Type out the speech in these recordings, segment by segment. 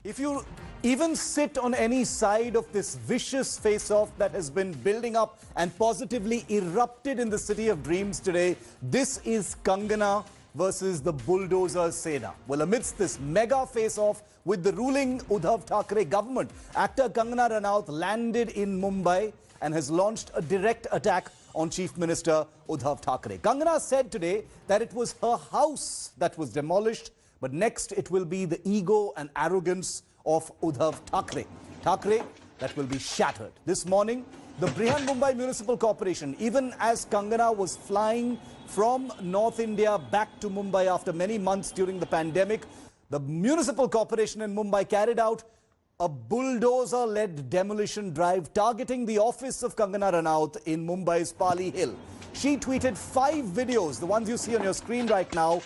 If you even sit on any side of this vicious face-off that has been building up and positively erupted in the city of dreams today, this is Kangana versus the bulldozer Sena. Well, amidst this mega face-off with the ruling Uddhav Thackeray government, actor Kangana Ranaut landed in Mumbai and has launched a direct attack on Chief Minister Uddhav Thackeray. Kangana said today that it was her house that was demolished, but next it will be the ego and arrogance of Uddhav Thackeray. Thackeray that will be shattered. This morning, the Brihan Mumbai Municipal Corporation, even as Kangana was flying from North India back to Mumbai after many months during the pandemic, the Municipal Corporation in Mumbai carried out a bulldozer-led demolition drive targeting the office of Kangana Ranaut in Mumbai's Pali Hill. She tweeted 5 videos, the ones you see on your screen right now,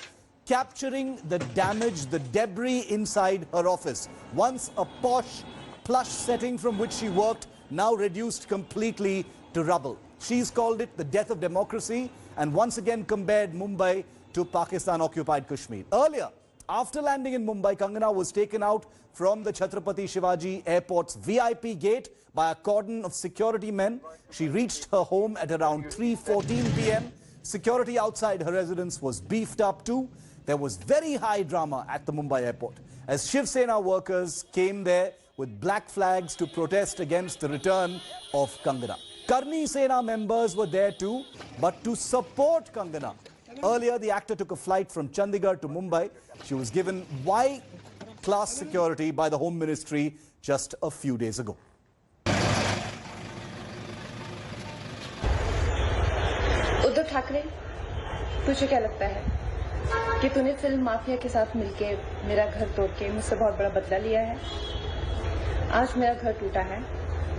capturing the damage, the debris inside her office. Once a posh, plush setting from which she worked, now reduced completely to rubble. She's called it the death of democracy and once again compared Mumbai to Pakistan-occupied Kashmir. Earlier, after landing in Mumbai, Kangana was taken out from the Chhatrapati Shivaji Airport's VIP gate by a cordon of security men. She reached her home at around 3:14 p.m. Security outside her residence was beefed up too. There was very high drama at the Mumbai airport as Shiv Sena workers came there with black flags to protest against the return of Kangana. Karni Sena members were there too, but to support Kangana. Earlier, the actor took a flight from Chandigarh to Mumbai. She was given Y-class security by the Home Ministry just a few days ago. Uddhav Thackeray, तुझे क्या लगता है कि तूने film mafia के साथ मिलके मेरा घर तोड़ के मुझसे बहुत बड़ा बदला लिया है? आज मेरा घर टूटा है,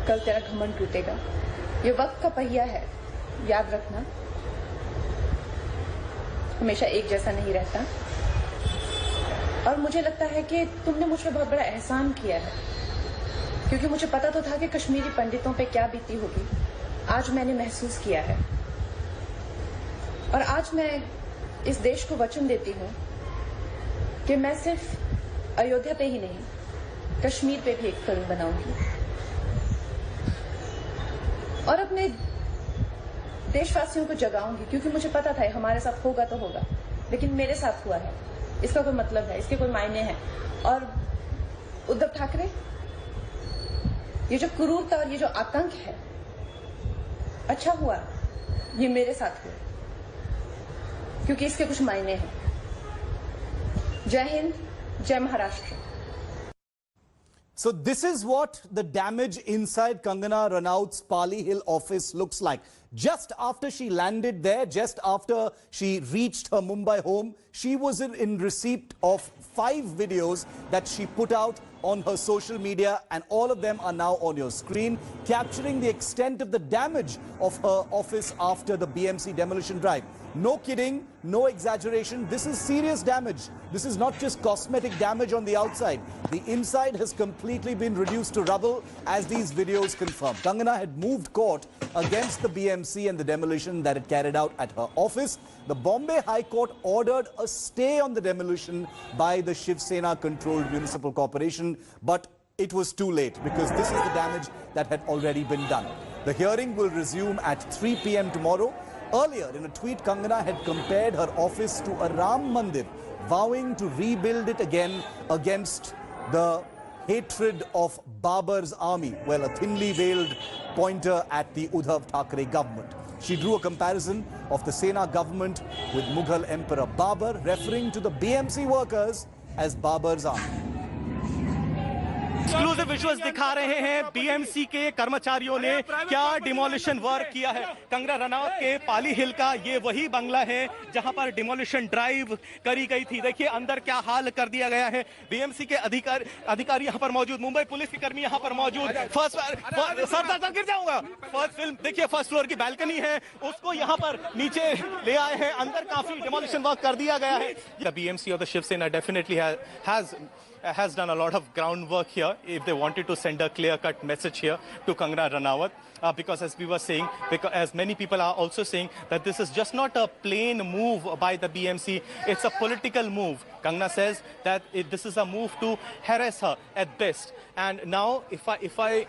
कल तेरा घमंड टूटेगा। ये वक्त का पहिया है, याद रखना। हमेशा एक जैसा नहीं रहता। और मुझे लगता है कि तुमने मुझ पर बहुत बड़ा एहसान किया है, क्योंकि मुझे पता तो था कि कश्मीरी पंडितों पे क्या बीती होगी। आज मैंने महसूस किया है और आज मैं इस देश को वचन देती हूँ कि मैं सिर्फ अयोध्या पे ही नहीं, कश्मीर पे भी एक फिल्म बनाऊंगी और अपने देशवासियों को जगाऊंगी, क्योंकि मुझे पता था हमारे साथ होगा तो होगा, लेकिन मेरे साथ हुआ है, इसका कोई मतलब है, इसके कोई मायने हैं। और उद्धव ठाकरे, ये जो क्रूरता और ये जो आतंक है, अच्छा हुआ ये मेरे साथ हुआ, क्योंकि इसके कुछ मायने हैं। जय हिंद, जय Maharashtra. So this is what the damage inside Kangana Ranaut's Pali Hill office looks like. Just after she landed there, just after she reached her Mumbai home, she was in receipt of 5 videos that she put out on her social media, and all of them are now on your screen, capturing the extent of the damage of her office after the BMC demolition drive. No kidding, no exaggeration. This is serious damage. This is not just cosmetic damage on the outside. The inside has completely been reduced to rubble, as these videos confirm. Kangana had moved court against the BMC and the demolition that it carried out at her office. The Bombay High Court ordered a stay on the demolition by the Shiv Sena-controlled municipal corporation, but it was too late because this is the damage that had already been done. The hearing will resume at 3 p.m. tomorrow. Earlier, in a tweet, Kangana had compared her office to a Ram Mandir, vowing to rebuild it again against the hatred of Babar's army. Well, a thinly veiled pointer at the Uddhav Thackeray government. She drew a comparison of the Sena government with Mughal Emperor Babar, referring to the BMC workers as Babar's army. Exclusive visuals दिखा रहे हैं BMC के कर्मचारियों ने क्या demolition work किया है। कंगना रनावत के पाली हिल का ये वही बंगला है जहां पर डिमोलिशन ड्राइव करी गई थी। देखिए अंदर क्या हाल कर दिया गया है। बीएमसी के अधिकारी यहां पर मौजूद, मुंबई पुलिस के कर्मी यहां पर मौजूद। सर गिर जाऊंगा। फर्स्ट फिल्म देखिए, फर्स्ट फ्लोर की बैल्कनी है, उसको यहां पर नीचे ले आए हैं। अंदर काफी डिमोलिशन वर्क कर दिया गया है। द बीएमसी और the Shivsena definitely has has done a lot of groundwork here if they wanted to send a clear-cut message here to Kangana Ranaut. Because as we were saying, as many people are also saying, that this is just not a plain move by the BMC, it's a political move. Kangana says that this is a move to harass her at best. And now, if I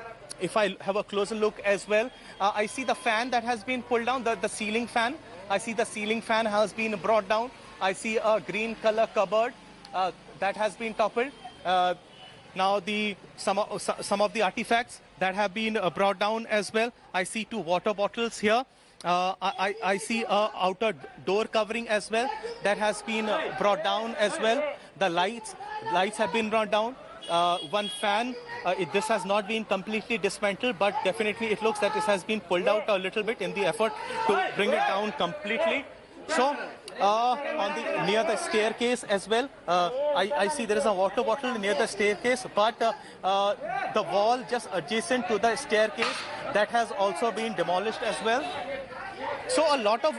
have a closer look as well, I see the fan that has been pulled down, the ceiling fan. I see the ceiling fan has been brought down. I see a green color cupboard that has been toppled. Now some of the artifacts that have been brought down as well. I see 2 water bottles here. I see a outer door covering as well that has been brought down as well. The lights have been brought down. One fan, this has not been completely dismantled, but definitely it looks that this has been pulled out a little bit in the effort to bring it down completely. So near the staircase as well, I see there is a water bottle near the staircase, but the wall just adjacent to the staircase, that has also been demolished as well. So a lot of,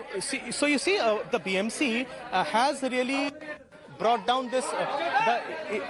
so you see the BMC has really brought down this the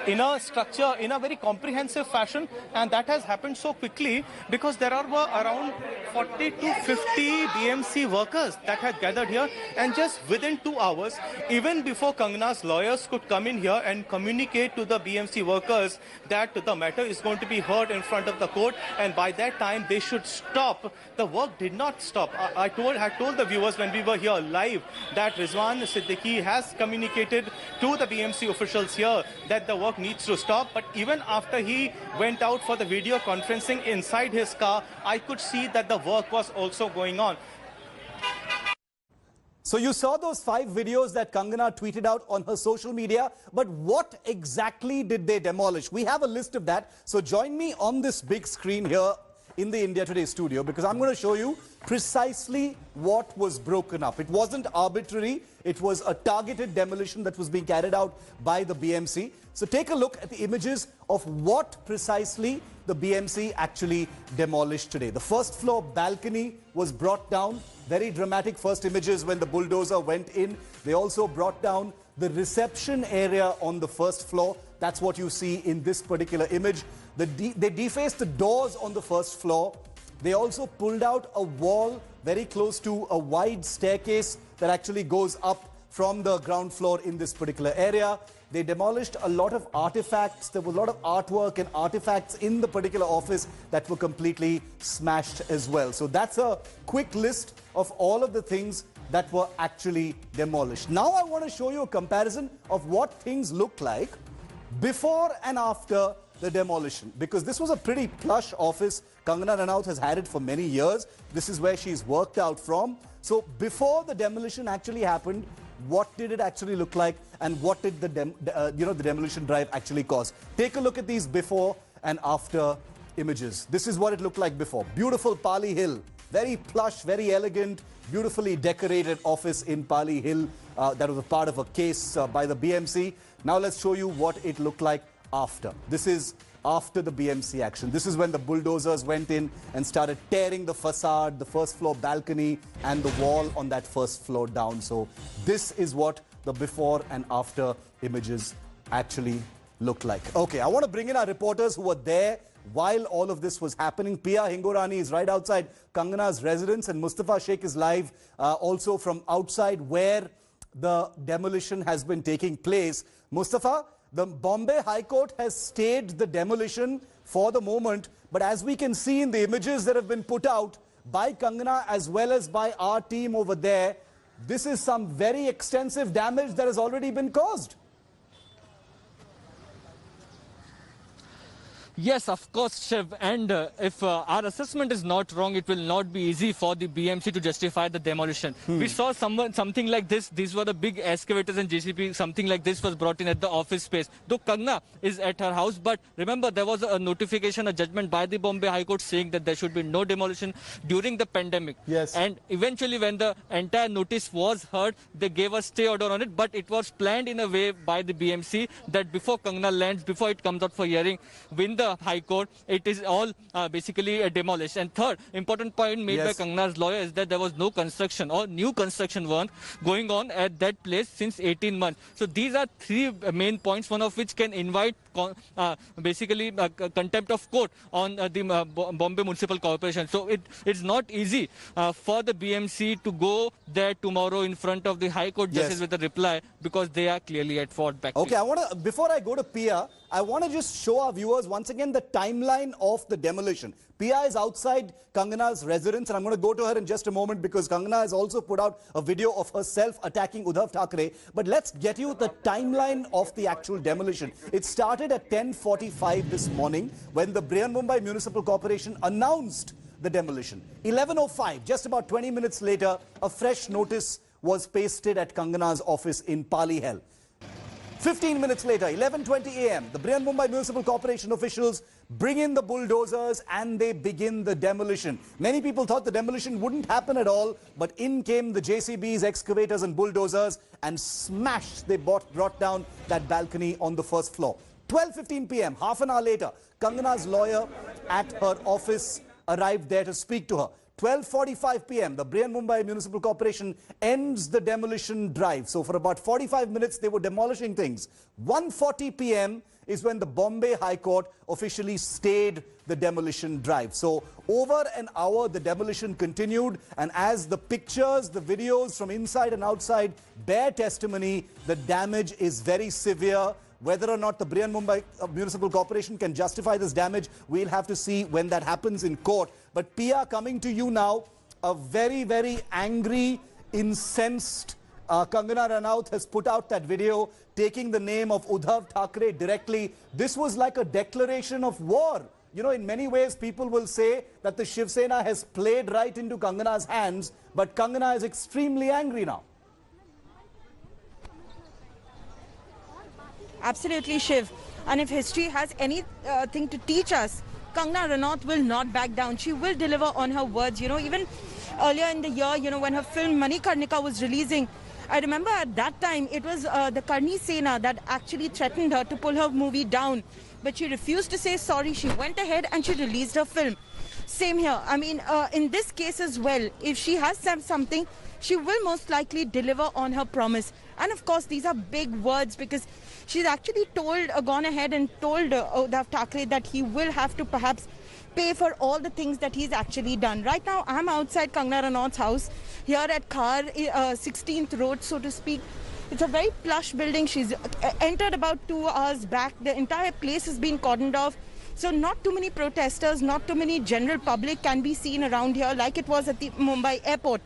inner structure in a very comprehensive fashion, and that has happened so quickly because there are around 40 to 50 BMC workers that had gathered here, and just within 2 hours, even before Kangana's lawyers could come in here and communicate to the BMC workers that the matter is going to be heard in front of the court, and by that time they should stop. The work did not stop. I had told the viewers when we were here live that Rizwan Siddiqui has communicated to the BMC officials here that the work needs to stop, but even after he went out for the video conferencing inside his car, I could see that the work was also going on. So you saw those 5 videos that Kangana tweeted out on her social media, but what exactly did they demolish? We have a list of that, so join me on this big screen here in the India Today studio, because I'm going to show you precisely what was broken up. It wasn't arbitrary, it was a targeted demolition that was being carried out by the BMC. So take a look at the images of what precisely the BMC actually demolished today. The first floor balcony was brought down. Very dramatic first images when the bulldozer went in. They also brought down the reception area on the first floor. That's what you see in this particular image. They defaced the doors on the first floor. They also pulled out a wall very close to a wide staircase that actually goes up from the ground floor in this particular area. They demolished a lot of artifacts. There was a lot of artwork and artifacts in the particular office that were completely smashed as well. So that's a quick list of all of the things that were actually demolished. Now I want to show you a comparison of what things look like before and after the demolition, because this was a pretty plush office. Kangana Ranaut has had it for many years. This is where she's worked out from. So before the demolition actually happened, what did it actually look like, and what did the demolition drive actually cause? Take a look at these before and after images. This is what it looked like before. Beautiful Pali Hill, very plush, very elegant, beautifully decorated office in Pali Hill that was a part of a case by the BMC. Now let's show you what it looked like after. This is after the BMC action. This is when the bulldozers went in and started tearing the facade, the first floor balcony and the wall on that first floor down. So this is what the before and after images actually look like. Okay, I want to bring in our reporters who were there while all of this was happening. Pia Hingorani is right outside Kangana's residence, and Mustafa Sheikh is live also from outside where the demolition has been taking place. Mustafa, the Bombay High Court has stayed the demolition for the moment, but as we can see in the images that have been put out by Kangana as well as by our team over there, this is some very extensive damage that has already been caused. Yes, of course, Shiv. And if our assessment is not wrong, it will not be easy for the BMC to justify the demolition. We saw something like this. These were the big excavators and JCB. Something like this was brought in at the office space. Though Kangana is at her house, but remember there was a notification, a judgment by the Bombay High Court saying that there should be no demolition during the pandemic. Yes. And eventually when the entire notice was heard, they gave a stay order on it. But it was planned in a way by the BMC that before Kangana lands, before it comes out for hearing, when the the High Court, it is all basically demolished. And third important point made by Kangana's lawyer is that there was no construction or new construction work going on at that place since 18 months. So these are three main points, one of which can invite basically contempt of court on the Bombay Municipal Corporation. So it's not easy for the BMC to go there tomorrow in front of the High Court justice with a reply, because they are clearly at fault. Okay, before I go to Pia, I want to just show our viewers once again the timeline of the demolition. Pia is outside Kangana's residence, and I'm going to go to her in just a moment because Kangana has also put out a video of herself attacking Uddhav Thackeray. But let's get you the timeline of the actual demolition. It started at 10:45 this morning when the Brihanmumbai Municipal Corporation announced the demolition. 11:05, just about 20 minutes later, a fresh notice was pasted at Kangana's office in Pali Hill. 15 minutes later, 11:20 a.m., the Brihanmumbai Municipal Corporation officials bring in the bulldozers and they begin the demolition. Many people thought the demolition wouldn't happen at all, but in came the JCBs, excavators and bulldozers and smashed, they brought down that balcony on the first floor. 12:15 p.m., half an hour later, Kangana's lawyer at her office arrived there to speak to her. 12:45 p.m., the Brihanmumbai Municipal Corporation ends the demolition drive. So for about 45 minutes, they were demolishing things. 1:40 p.m. is when the Bombay High Court officially stayed the demolition drive. So over an hour, the demolition continued. And as the pictures, the videos from inside and outside bear testimony, the damage is very severe. Whether or not the Brihanmumbai Municipal Corporation can justify this damage, we'll have to see when that happens in court. But Pia, coming to you now, a very, very angry, incensed Kangana Ranaut has put out that video taking the name of Uddhav Thackeray directly. This was like a declaration of war. You know, in many ways, people will say that the Shiv Sena has played right into Kangana's hands, but Kangana is extremely angry now. Absolutely, Shiv. And if history has anything to teach us, Kangana Ranaut will not back down. She will deliver on her words. You know, even earlier in the year, you know, when her film Manikarnika was releasing, I remember at that time it was the Karni Sena that actually threatened her to pull her movie down. But she refused to say sorry. She went ahead and she released her film. Same here. I mean, in this case as well, if she has something, she will most likely deliver on her promise. And of course, these are big words because she's actually gone ahead and told Uddhav Thackeray that he will have to perhaps pay for all the things that he's actually done. Right now, I'm outside Kangana Ranaut's house here at Khar, 16th Road, so to speak. It's a very plush building. She's entered about 2 hours back. The entire place has been cordoned off. So not too many protesters, not too many general public can be seen around here like it was at the Mumbai airport.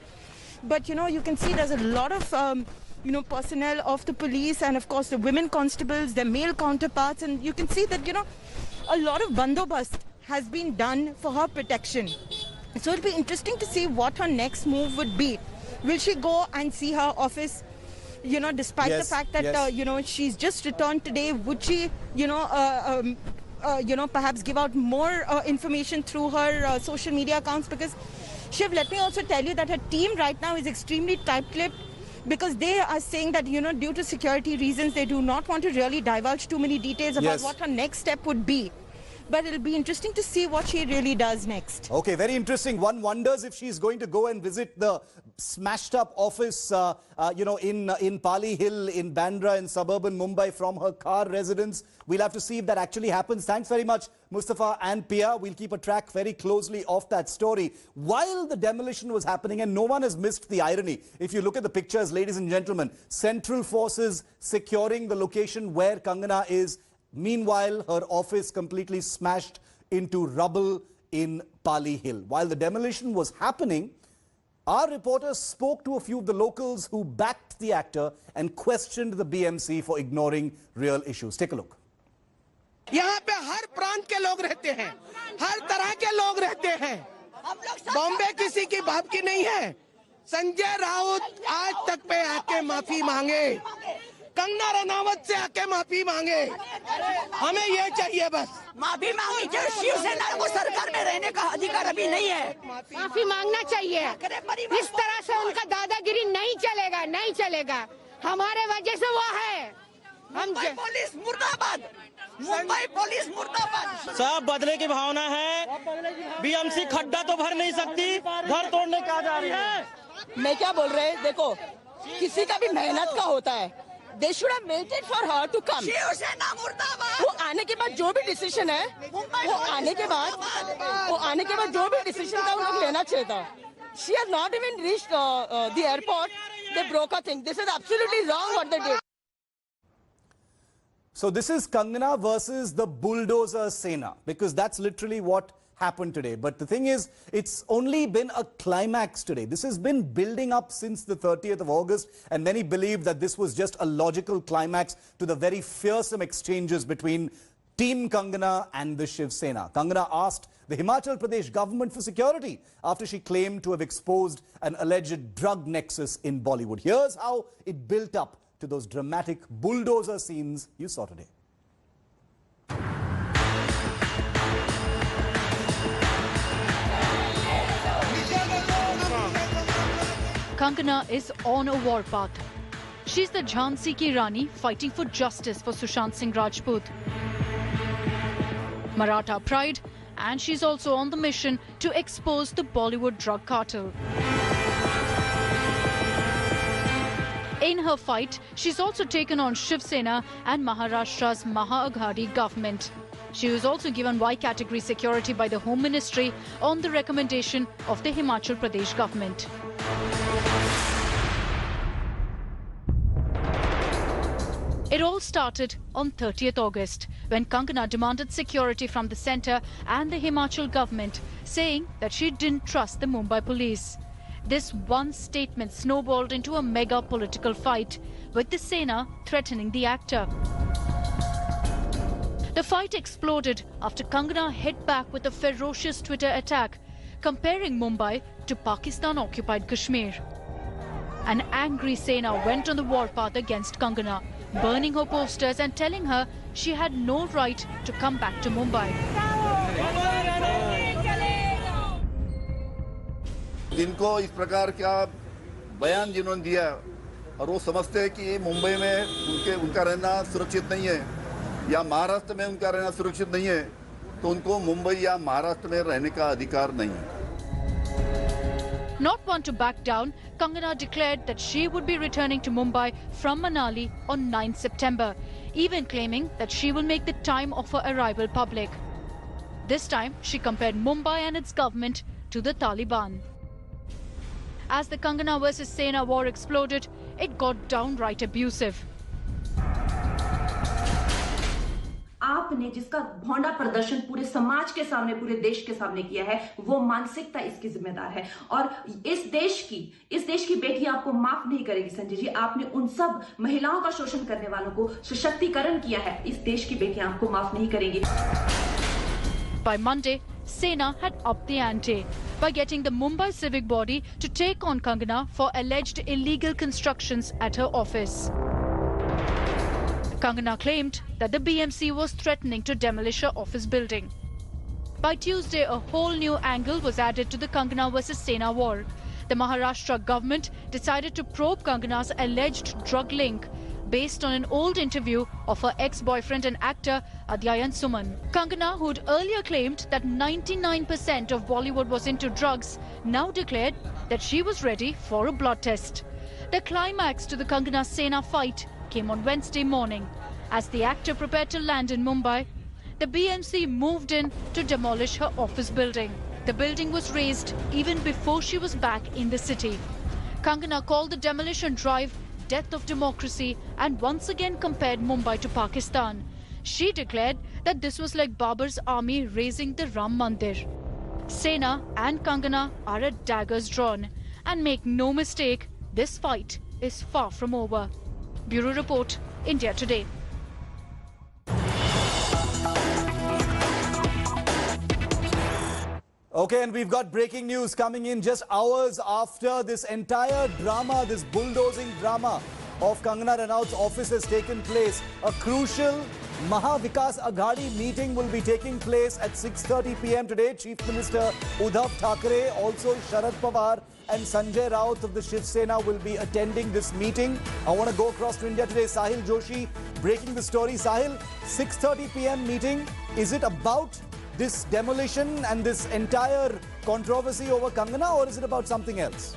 But, you know, you can see there's a lot of you know, personnel of the police and of course the women constables, their male counterparts, and you can see that, you know, a lot of bandobast has been done for her protection. So it'll be interesting to see what her next move would be. Will she go and see her office, you know, despite the fact that, you know, she's just returned today? Would she, you know, perhaps give out more information through her social media accounts? Because, Shiv, let me also tell you that her team right now is extremely tight-lipped, because they are saying that, you know, due to security reasons, they do not want to really divulge too many details about what her next step would be. But it'll be interesting to see what she really does next. Okay, very interesting. One wonders if she's going to go and visit the smashed up office, you know, in Pali Hill, in Bandra, in suburban Mumbai from her car residence. We'll have to see if that actually happens. Thanks very much, Mustafa and Pia. We'll keep a track very closely of that story. While the demolition was happening, and no one has missed the irony, if you look at the pictures, ladies and gentlemen, central forces securing the location where Kangana is. Meanwhile, her office completely smashed into rubble in Pali Hill. While the demolition was happening, our reporters spoke to a few of the locals who backed the actor and questioned the BMC for ignoring real issues. Take a look. यहाँ पे हर प्रांत के लोग रहते हैं, हर तरह के लोग रहते हैं। बॉम्बे किसी की बाप की नहीं है। संजय राउत आज तक पे आके माफी मांगे, कंगना रनावत से आके माफी मांगे। हमें ये चाहिए बस। माफी मांगी चाहिए। शिवसेना को सरकार में रहने का अधिकार अभी नहीं है। माफी मांगना चाहिए। इस तरह से उनका दादागिरी नहीं चलेगा, नहीं चलेगा। हमारे वजह से वो है। मुंबई पुलिस मुर्दाबाद, मुंबई पुलिस मुर्दाबाद। सब बदले की भावना है। बीएमसी खड्डा तो भर नहीं सकती, घर तोड़ने कहा जा रही है। मैं क्या बोल रहे हैं, देखो किसी का भी मेहनत का होता है। They should have waited for her to come. वो आने के बाद जो भी डिसीजन है, वो आने के बाद जो भी डिसीजन था उन लोग लेना चाहिए था। She has not even reached the airport. They broke a thing. This is absolutely wrong what they did. So this is Kangana versus the bulldozer Sena, because that's literally what happened today. But the thing is, it's only been a climax today. This has been building up since the 30th of August, and many believe that this was just a logical climax to the very fearsome exchanges between Team Kangana and the Shiv Sena. Kangana asked the Himachal Pradesh government for security after she claimed to have exposed an alleged drug nexus in Bollywood. Here's how it built up to those dramatic bulldozer scenes you saw today. Kangana is on a warpath. She's the Jhansi ki Rani fighting for justice for Sushant Singh Rajput. Maratha pride, and she's also on the mission to expose the Bollywood drug cartel. In her fight, she's also taken on Shiv Sena and Maharashtra's Maha Aghadi government. She was also given Y category security by the Home Ministry on the recommendation of the Himachal Pradesh government. It all started on 30th August when Kangana demanded security from the centre and the Himachal government, saying that she didn't trust the Mumbai police. This one statement snowballed into a mega political fight, with the Sena threatening the actor. The fight exploded after Kangana hit back with a ferocious Twitter attack, comparing Mumbai to Pakistan-occupied Kashmir. An angry Sena went on the warpath against Kangana, burning her posters and telling her she had no right to come back to Mumbai. जिनको इस प्रकार का बयान जिन्होंने दिया और वो समझते हैं कि मुंबई में उनका रहना सुरक्षित नहीं है या महाराष्ट्र में उनका रहना सुरक्षित नहीं है, तो उनको मुंबई या महाराष्ट्र में रहने का अधिकार नहीं है. Not one to back down, Kangana declared that she would be returning to Mumbai from Manali on 9 September, even claiming that she will make the time of her arrival public. This time, she compared Mumbai and its government to the Taliban. As the Kangana versus Sena war exploded, it got downright abusive. आपने जिसका भौंडा प्रदर्शन पूरे समाज के सामने, पूरे देश के सामने किया है, वो मानसिकता इसकी जिम्मेदार है। और इस देश की बेटी आपको माफ नहीं करेगी संजय जी। आपने उन सब महिलाओं का शोषण करने वालों को सशक्तिकरण किया है, इस देश की बेटियां आपको माफ नहीं करेंगी। By Monday, Sena had upped the ante by getting the Mumbai civic body to take on Kangana for alleged illegal constructions at her office. Kangana claimed that the BMC was threatening to demolish her office building. By Tuesday, a whole new angle was added to the Kangana versus Sena war. The Maharashtra government decided to probe Kangana's alleged drug link based on an old interview of her ex-boyfriend and actor Adhyayan Suman. Kangana, who'd earlier claimed that 99% of Bollywood was into drugs, now declared that she was ready for a blood test. The climax to the Kangana-Sena fight came on Wednesday morning. As the actor prepared to land in Mumbai, the BMC moved in to demolish her office building. The building was razed even before she was back in the city. Kangana called the demolition drive death of democracy and once again compared Mumbai to Pakistan. She declared that this was like Babur's army razing the Ram Mandir. Sena and Kangana are at daggers drawn. And make no mistake, this fight is far from over. Bureau Report, India Today. Okay, and we've got breaking news coming in just hours after this entire drama, this bulldozing drama of Kangana Ranaut's office has taken place. A crucial Maha Vikas Aghadi meeting will be taking place at 6:30 p.m. today. Chief Minister Uddhav Thackeray, also Sharad Pawar and Sanjay Raut of the Shiv Sena will be attending this meeting. I want to go across to India today. Sahil Joshi breaking the story. Sahil, 6:30 p.m. meeting. Is it about this demolition and this entire controversy over Kangana, or is it about something else?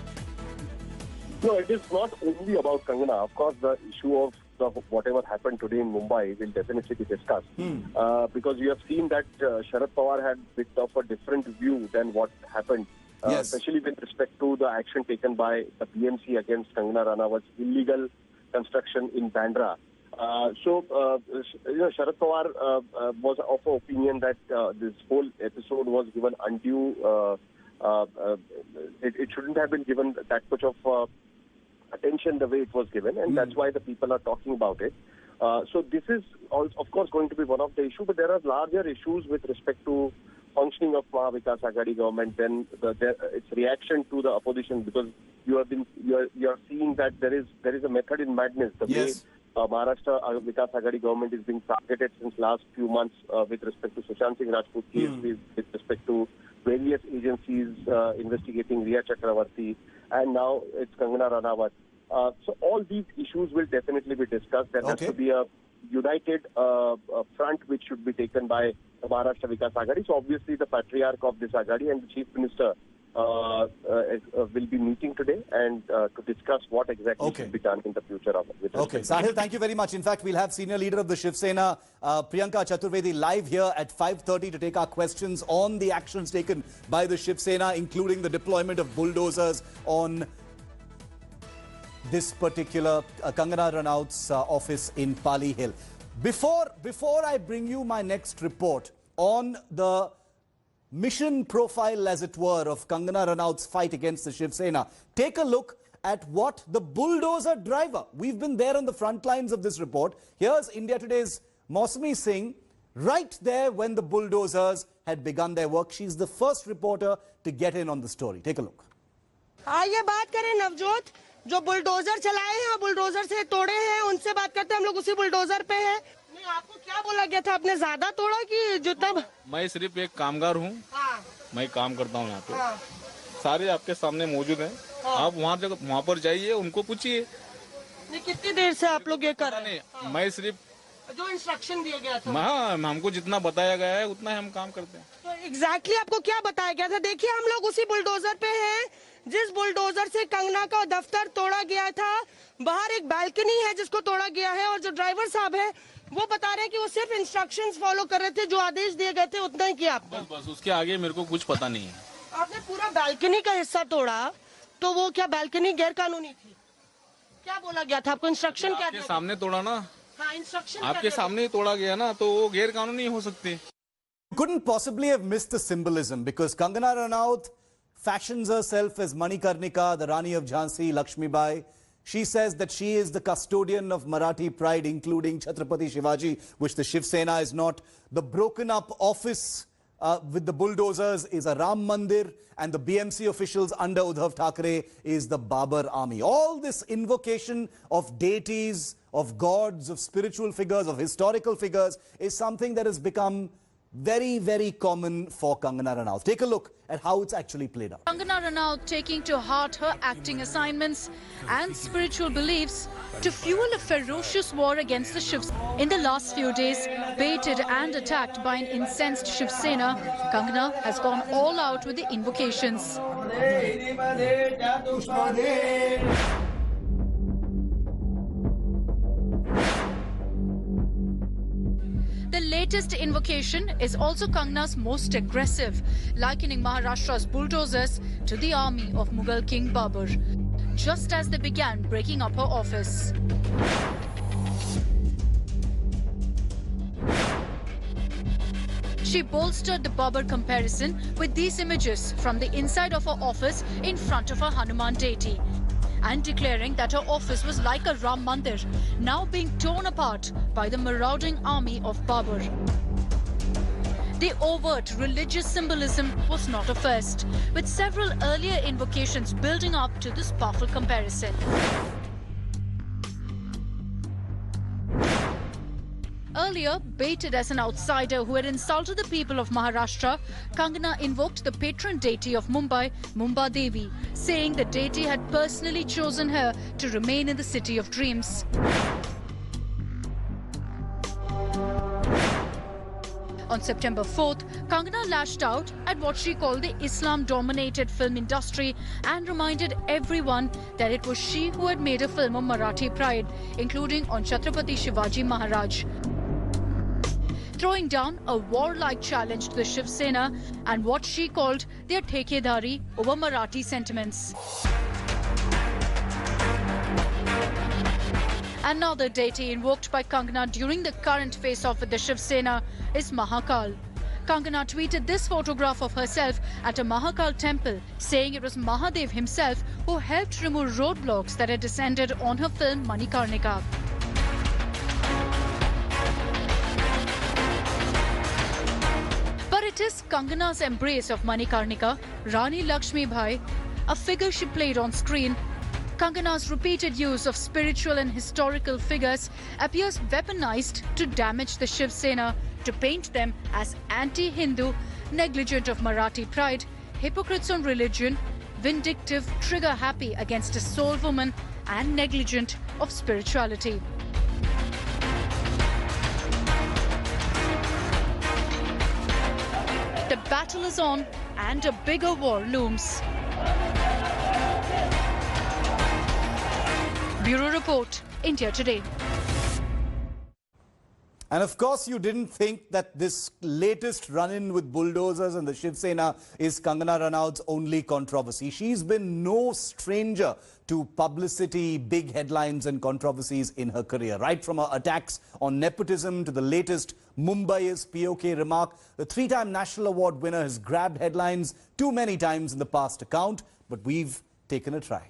No, it is not only about Kangana. Of course, the issue of whatever happened today in Mumbai will definitely be discussed. Because you have seen that Sharad Pawar had a bit of a different view than what happened, especially with respect to the action taken by the BMC against Kangana Ranawat's illegal construction in Bandra. Sharad Pawar was of the opinion that this whole episode was given undue. It shouldn't have been given that much of attention the way it was given, and that's why the people are talking about it. So this is, of course, going to be one of the issues, but there are larger issues with respect to functioning of Maha Vikas Aghadi government, then its reaction to the opposition, because you are seeing that there is a method in madness. The way Maharashtra Vikas Aghadi government is being targeted since last few months with respect to Sushant Singh Rajput case, with respect to various agencies investigating Riya Chakravarti, and now it's Kangana Ranawat. So all these issues will definitely be discussed. There has to be a united front which should be taken by the Maharashtra Vikas Aghadi. So obviously the patriarch of this Aghadi and the Chief Minister will be meeting today and to discuss what exactly should be done in the future. Sahil, thank you very much. In fact, we'll have Senior Leader of the Shiv Sena, Priyanka Chaturvedi, live here at 5:30 to take our questions on the actions taken by the Shiv Sena, including the deployment of bulldozers on this particular Kangana Ranaut's office in Pali Hill. Before I bring you my next report on the mission profile, as it were, of Kangana Ranaut's fight against the Shiv Sena, take a look at what the bulldozer driver, we've been there on the front lines of this report. Here's India Today's Mausami Singh, right there when the bulldozers had begun their work. She's the first reporter to get in on the story. Take a look. आइए बात करें नवजोत, जो bulldozer चलाए हैं, bulldozer से तोड़े हैं, उनसे बात करते हैं। हम लोग उसी बुलडोजर पे हैं। नहीं, आपको क्या बोला गया था? आपने ज्यादा तोड़ा कि जितना? मैं सिर्फ एक कामगार हूँ। मैं काम करता हूँ यहाँ पे। सारे आपके सामने मौजूद हैं। आप वहाँ पर जाइए, उनको पूछिए। कितनी देर से आप लोग ये कर रहे हैं? मैं सिर्फ जो इंस्ट्रक्शन दिया गया था, हमको जितना बताया गया है उतना हम काम करते हैं। तो एग्जैक्टली आपको क्या बताया गया था? देखिए, हम लोग उसी बुलडोजर पे हैं जिस बुलडोजर से कंगना का दफ्तर तोड़ा गया था। बाहर एक बालकनी है जिसको तोड़ा गया है, और जो ड्राइवर साहब है वो बता रहे हैं कि वो सिर्फ इंस्ट्रक्शंस फॉलो कर रहे थे, जो आदेश दिए गए थे उतना ही किया। बस उसके आगे मेरे को कुछ पता नहीं है। आपने पूरा बालकनी का हिस्सा तोड़ा, तो वो क्या बालकनी गैर कानूनी थी? क्या बोला गया था आपको? इंस्ट्रक्शन क्या? आपके सामने तोड़ा ना। हाँ, इंस्ट्रक्शन आपके सामने ही तोड़ा गया ना, तो वो गैर कानूनी हो सकती। Couldn't possibly have missed the symbolism, because Kangana Ranaut fashions herself as Manikarnika, the Rani of Jhansi, Lakshmibai. She says that she is the custodian of Marathi pride, including Chhatrapati Shivaji, which the Shiv Sena is not. The broken up office with the bulldozers is a Ram Mandir, and the BMC officials under Uddhav Thackeray is the Babar army. All this invocation of deities, of gods, of spiritual figures, of historical figures is something that has become very, very common for Kangana Ranaut. Take a look at how it's actually played out. Kangana Ranaut taking to heart her acting assignments and spiritual beliefs to fuel a ferocious war against the Shiv Sena. In the last few days, baited and attacked by an incensed Shiv Sena, Kangana has gone all out with the invocations. The latest invocation is also Kangana's most aggressive, likening Maharashtra's bulldozers to the army of Mughal King Babur, just as they began breaking up her office. She bolstered the Babur comparison with these images from the inside of her office in front of her Hanuman deity, and declaring that her office was like a Ram Mandir, now being torn apart by the marauding army of Babur. The overt religious symbolism was not a first, with several earlier invocations building up to this powerful comparison. Earlier, baited as an outsider who had insulted the people of Maharashtra, Kangana invoked the patron deity of Mumbai, Mumba Devi, saying the deity had personally chosen her to remain in the city of dreams. On September 4th, Kangana lashed out at what she called the Islam-dominated film industry and reminded everyone that it was she who had made a film of Marathi pride, including on Chhatrapati Shivaji Maharaj, throwing down a warlike challenge to the Shiv Sena and what she called their thekedari over Marathi sentiments. Another deity invoked by Kangana during the current face-off with the Shiv Sena is Mahakal. Kangana tweeted this photograph of herself at a Mahakal temple, saying it was Mahadev himself who helped remove roadblocks that had descended on her film Manikarnika. But it is Kangana's embrace of Manikarnika, Rani Lakshmi Bai, a figure she played on screen. Kangana's repeated use of spiritual and historical figures appears weaponized to damage the Shiv Sena, to paint them as anti-Hindu, negligent of Marathi pride, hypocrites on religion, vindictive, trigger-happy against a soul woman, and negligent of spirituality. The battle is on and a bigger war looms. Bureau Report, India Today. And of course, you didn't think that this latest run-in with bulldozers and the Shiv Sena is Kangana Ranaut's only controversy. She's been no stranger to publicity, big headlines and controversies in her career. Right from her attacks on nepotism to the latest Mumbai is POK remark, the three-time national award winner has grabbed headlines too many times in the past to count, but we've taken a try.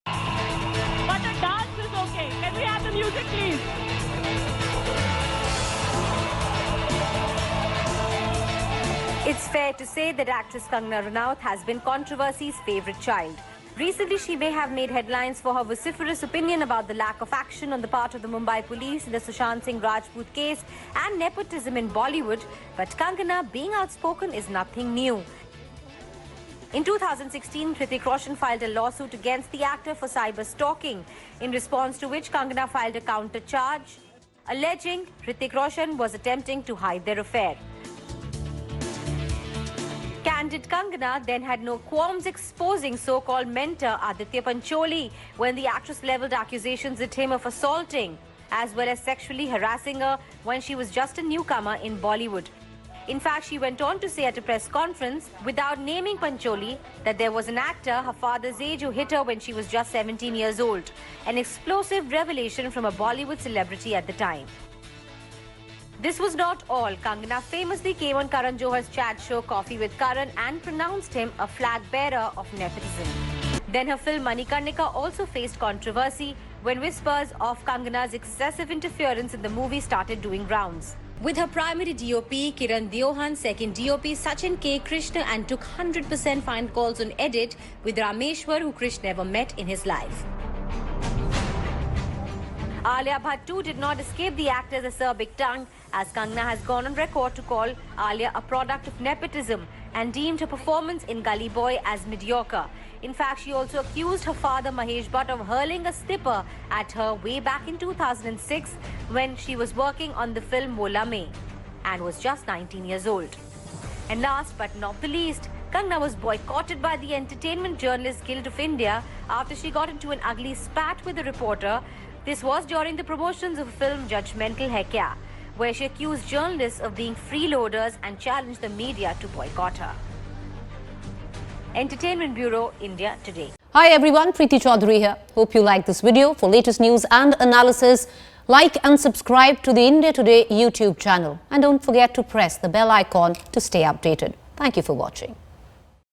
But the dance is okay. Can we have the music, please? It's fair to say that actress Kangana Ranaut has been controversy's favourite child. Recently, she may have made headlines for her vociferous opinion about the lack of action on the part of the Mumbai police in the Sushant Singh Rajput case and nepotism in Bollywood, but Kangana being outspoken is nothing new. In 2016, Hrithik Roshan filed a lawsuit against the actor for cyber stalking, in response to which Kangana filed a counter charge, alleging Hrithik Roshan was attempting to hide their affair. Candid Kangana then had no qualms exposing so-called mentor Aditya Pancholi when the actress levelled accusations at him of assaulting, as well as sexually harassing her when she was just a newcomer in Bollywood. In fact, she went on to say at a press conference, without naming Pancholi, that there was an actor her father's age who hit her when she was just 17 years old. An explosive revelation from a Bollywood celebrity at the time. This was not all. Kangana famously came on Karan Johar's chat show Coffee with Karan and pronounced him a flag bearer of nepotism. Then her film Manikarnika also faced controversy when whispers of Kangana's excessive interference in the movie started doing rounds. With her primary DOP Kiran Deohan, second DOP Sachin K. Krishna, and took 100% fine calls on edit with Rameshwar, who Krishna never met in his life. Alia Bhatt too did not escape the actor's acerbic tongue, as Kangana has gone on record to call Alia a product of nepotism and deemed her performance in Gully Boy as mediocre. In fact, she also accused her father Mahesh Bhatt of hurling a slipper at her way back in 2006 when she was working on the film Mola Mein and was just 19 years old. And last but not the least, Kangana was boycotted by the Entertainment Journalists Guild of India after she got into an ugly spat with a reporter. This was during the promotions of film Judgmental Hai Kya, where she accused journalists of being freeloaders and challenged the media to boycott her. Entertainment Bureau, India Today. Hi everyone, Preeti Chaudhary here. Hope you like this video. For latest news and analysis, like and subscribe to the India Today YouTube channel. And don't forget to press the bell icon to stay updated. Thank you for watching.